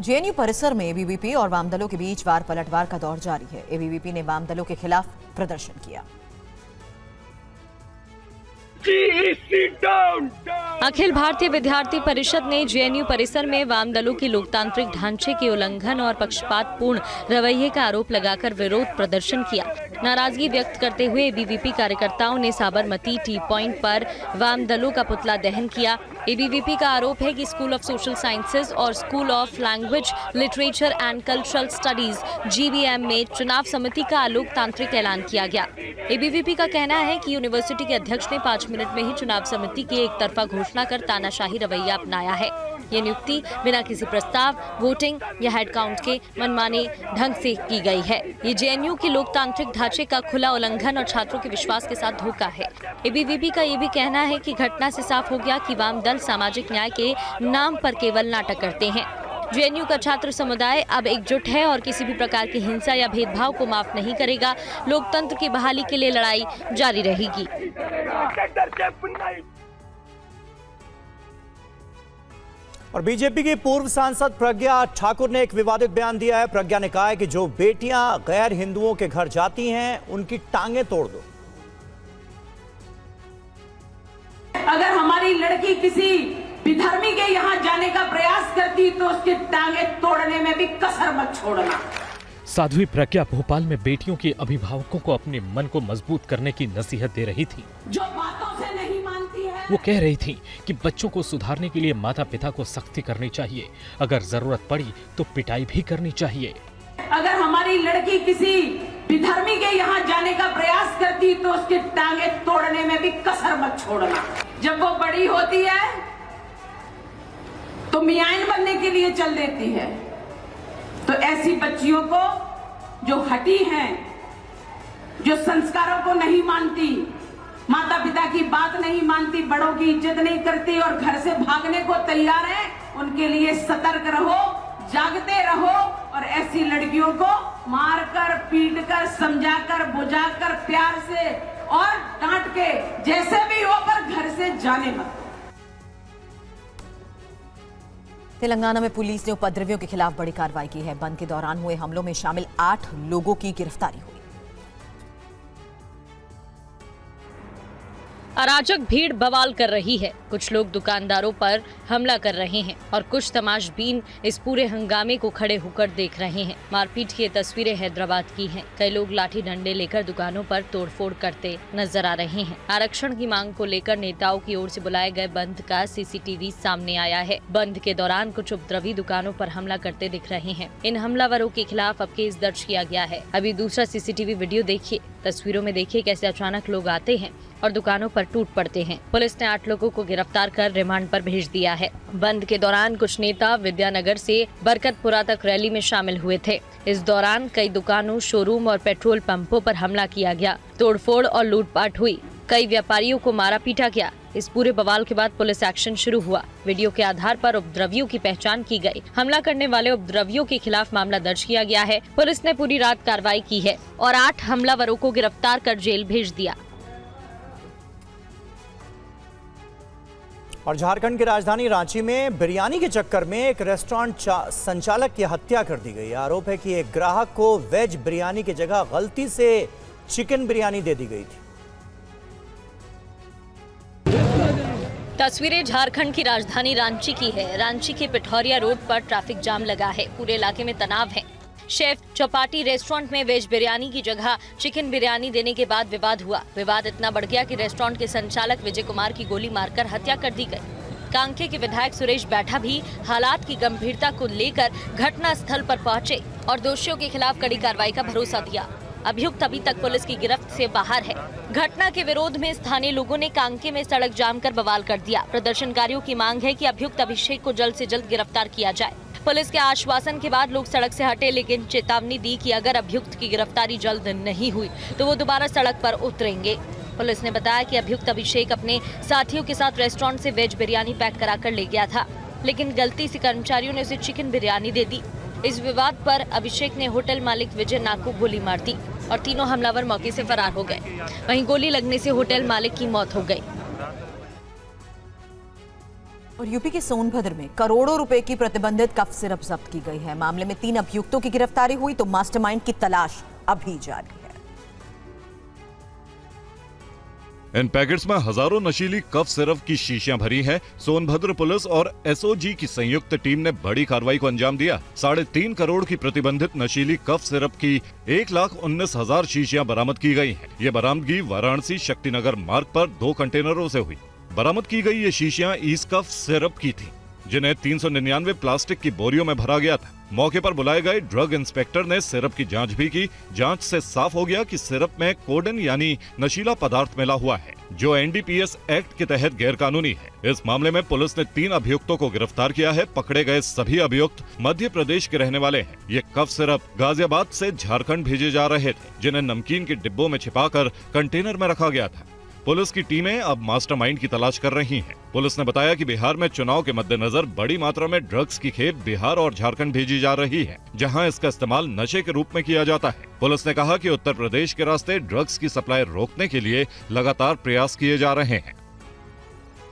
JNU परिसर में ABVP और वामदलों के बीच वार पलटवार का दौर जारी है। एबीवीपी ने वामदलों के खिलाफ प्रदर्शन किया। अखिल भारतीय विद्यार्थी परिषद ने जेएनयू परिसर में वाम दलों की लोकतांत्रिक ढांचे के उल्लंघन और पक्षपातपूर्ण रवैये का आरोप लगाकर विरोध प्रदर्शन किया। नाराजगी व्यक्त करते हुए एबीवीपी कार्यकर्ताओं ने साबरमती टी पॉइंट पर वाम दलों का पुतला दहन किया। एबीवीपी का आरोप है कि स्कूल ऑफ सोशल साइंसेज और school of language literature and cultural studies GVM में चुनाव समिति का अलोकतांत्रिक ऐलान किया गया। एबीवीपी का कहना है कि यूनिवर्सिटी के अध्यक्ष ने 5 मिनट में ही चुनाव समिति की एक तरफा घोषणा कर तानाशाही रवैया अपनाया है। ये नियुक्ति बिना किसी प्रस्ताव, वोटिंग या हेड काउंट के मनमाने ढंग से की गई है। ये जेएनयू के लोकतांत्रिक ढांचे का खुला उल्लंघन और छात्रों के विश्वास के साथ धोखा है। एबीवीपी का ये भी कहना है कि घटना से साफ हो गया कि वाम दल सामाजिक न्याय के नाम पर केवल नाटक करते हैं। जेएनयू का छात्र समुदाय अब एकजुट है और किसी भी प्रकार की हिंसा या भेदभाव को माफ नहीं करेगा। लोकतंत्र की बहाली के लिए लड़ाई जारी रहेगी। और बीजेपी की पूर्व सांसद प्रज्ञा ठाकुर ने एक विवादित बयान दिया है। प्रज्ञा ने कहा है कि जो बेटियां गैर हिंदुओं के घर जाती हैं उनकी टांगें तोड़ दो। अगर हमारी लड़की किसी विधर्मी के यहाँ जाने का प्रयास करती तो उसकी टांगें तोड़ने में भी कसर मत छोड़ना। साध्वी प्रज्ञा भोपाल में बेटियों के अभिभावकों को अपने मन को मजबूत करने की नसीहत दे रही थी। जो बातों से नहीं मानती है वो कह रही थी कि बच्चों को सुधारने के लिए माता पिता को सख्ती करनी चाहिए, अगर जरूरत पड़ी तो पिटाई भी करनी चाहिए। अगर हमारी लड़की किसी विधर्मी के यहाँ जाने का प्रयास करती तो उसकी टांगें तोड़ने में भी कसर मत छोड़ना। जब वो बड़ी होती है तो मियाइन बनने के लिए चल देती है। तो ऐसी बच्चियों को जो हटी हैं, जो संस्कारों को नहीं मानती, माता पिता की बात नहीं मानती, बड़ों की इज्जत नहीं करती और घर से भागने को तैयार है, उनके लिए सतर्क रहो, जागते रहो और ऐसी लड़कियों को मारकर, पीटकर, समझाकर, बुझाकर, प्यार से और डांट के जैसे भी हो पर घर से जाने मत। तेलंगाना में पुलिस ने उपद्रवियों के खिलाफ बड़ी कार्रवाई की है। बंद के दौरान हुए हमलों में शामिल 8 लोगों की गिरफ्तारी हुई। अराजक भीड़ बवाल कर रही है। कुछ लोग दुकानदारों पर हमला कर रहे हैं और कुछ तमाशबीन इस पूरे हंगामे को खड़े होकर देख रहे हैं। मारपीट की तस्वीरें हैदराबाद की हैं। कई लोग लाठी डंडे लेकर दुकानों पर तोड़फोड़ करते नजर आ रहे हैं। आरक्षण की मांग को लेकर नेताओं की ओर से बुलाए गए बंद का सीसीटीवी सामने आया है। बंद के दौरान कुछ उपद्रवी दुकानों पर हमला करते दिख रहे हैं। इन हमलावरों के खिलाफ अब केस दर्ज किया गया है। अभी दूसरा सीसीटीवी वीडियो देखिए। तस्वीरों में देखिए कैसे अचानक लोग आते हैं और दुकानों पर टूट पड़ते हैं। पुलिस ने 8 लोगों को गिरफ्तार कर रिमांड पर भेज दिया है। बंद के दौरान कुछ नेता विद्यानगर से बरकतपुरा तक रैली में शामिल हुए थे। इस दौरान कई दुकानों, शोरूम और पेट्रोल पंपों पर हमला किया गया। तोड़फोड़ और लूटपाट हुई। कई व्यापारियों को मारा पीटा गया। इस पूरे बवाल के बाद पुलिस एक्शन शुरू हुआ। वीडियो के आधार पर उपद्रवियों की पहचान की गई। हमला करने वाले उपद्रवियों के खिलाफ मामला दर्ज किया गया है। पुलिस ने पूरी रात कार्रवाई की है और 8 हमलावरों को गिरफ्तार कर जेल भेज दिया। और झारखंड की राजधानी रांची में बिरयानी के चक्कर में एक रेस्टोरेंट संचालक की हत्या कर दी गई। आरोप है कि एक ग्राहक को वेज बिरयानी की जगह गलती से चिकन बिरयानी दे दी गई थी। तस्वीरें झारखंड की राजधानी रांची की है। रांची के पिठौरिया रोड पर ट्रैफिक जाम लगा है। पूरे इलाके में तनाव है। शेफ चौपाटी रेस्टोरेंट में वेज बिरयानी की जगह चिकन बिरयानी देने के बाद विवाद हुआ। विवाद इतना बढ़ गया कि रेस्टोरेंट के संचालक विजय कुमार की गोली मारकर हत्या कर दी गई। कांके के विधायक सुरेश बैठा भी हालात की गंभीरता को लेकर घटना स्थल पर पहुंचे और दोषियों के खिलाफ कड़ी कार्रवाई का भरोसा दिया। अभियुक्त अभी तक पुलिस की गिरफ्त से बाहर है। घटना के विरोध में स्थानीय लोगों ने कांके में सड़क जाम कर बवाल कर दिया। प्रदर्शनकारियों की मांग है कि अभियुक्त अभिषेक को जल्द से जल्द गिरफ्तार किया जाए। पुलिस के आश्वासन के बाद लोग सड़क से हटे, लेकिन चेतावनी दी कि अगर अभियुक्त की गिरफ्तारी जल्द नहीं हुई तो वो दोबारा सड़क पर उतरेंगे। पुलिस ने बताया कि अभियुक्त अभिषेक अपने साथियों के साथ रेस्टोरेंट से वेज बिरयानी पैक कराकर ले गया था, लेकिन गलती से कर्मचारियों ने उसे चिकन बिरयानी दे दी। इस विवाद पर अभिषेक ने होटल मालिक विजय नाग को गोली मार दी और तीनों हमलावर मौके से फरार हो गए। वहीं गोली लगने से होटल मालिक की मौत हो गई। और यूपी के सोनभद्र में करोड़ों रुपए की प्रतिबंधित कफ सिरप जब्त की गई है। मामले में 3 अभियुक्तों की गिरफ्तारी हुई तो मास्टरमाइंड की तलाश अभी जारी है। इन पैकेट्स में हजारों नशीली कफ सिरप की शीशियां भरी हैं। सोनभद्र पुलिस और एसओजी की संयुक्त टीम ने बड़ी कार्रवाई को अंजाम दिया। 3.5 करोड़ की प्रतिबंधित नशीली कफ सिरप की 1,19,000 शीशियां बरामद की गई हैं। ये बरामदगी वाराणसी शक्तिनगर मार्ग पर 2 कंटेनरों से हुई। बरामद की गई ये शीशियां इस कफ सिरप की थी, जिन्हें 399 प्लास्टिक की बोरियों में भरा गया था। मौके पर बुलाए गए ड्रग इंस्पेक्टर ने सिरप की जांच भी की। जांच से साफ हो गया कि सिरप में कोडेन यानी नशीला पदार्थ मिला हुआ है, जो एनडीपीएस एक्ट के तहत गैरकानूनी है। इस मामले में पुलिस ने 3 अभियुक्तों को गिरफ्तार किया है। पकड़े गए सभी अभियुक्त मध्य प्रदेश के रहने वाले हैं। ये कफ सिरप गाजियाबाद से झारखंड भेजे जा रहे थे, जिन्हें नमकीन के डिब्बों में छिपाकर कंटेनर में रखा गया था। पुलिस की टीमें अब मास्टरमाइंड की तलाश कर रही हैं। पुलिस ने बताया कि बिहार में चुनाव के मद्देनजर बड़ी मात्रा में ड्रग्स की खेप बिहार और झारखंड भेजी जा रही है, जहां इसका इस्तेमाल नशे के रूप में किया जाता है। पुलिस ने कहा कि उत्तर प्रदेश के रास्ते ड्रग्स की सप्लाई रोकने के लिए लगातार प्रयास किए जा रहे हैं।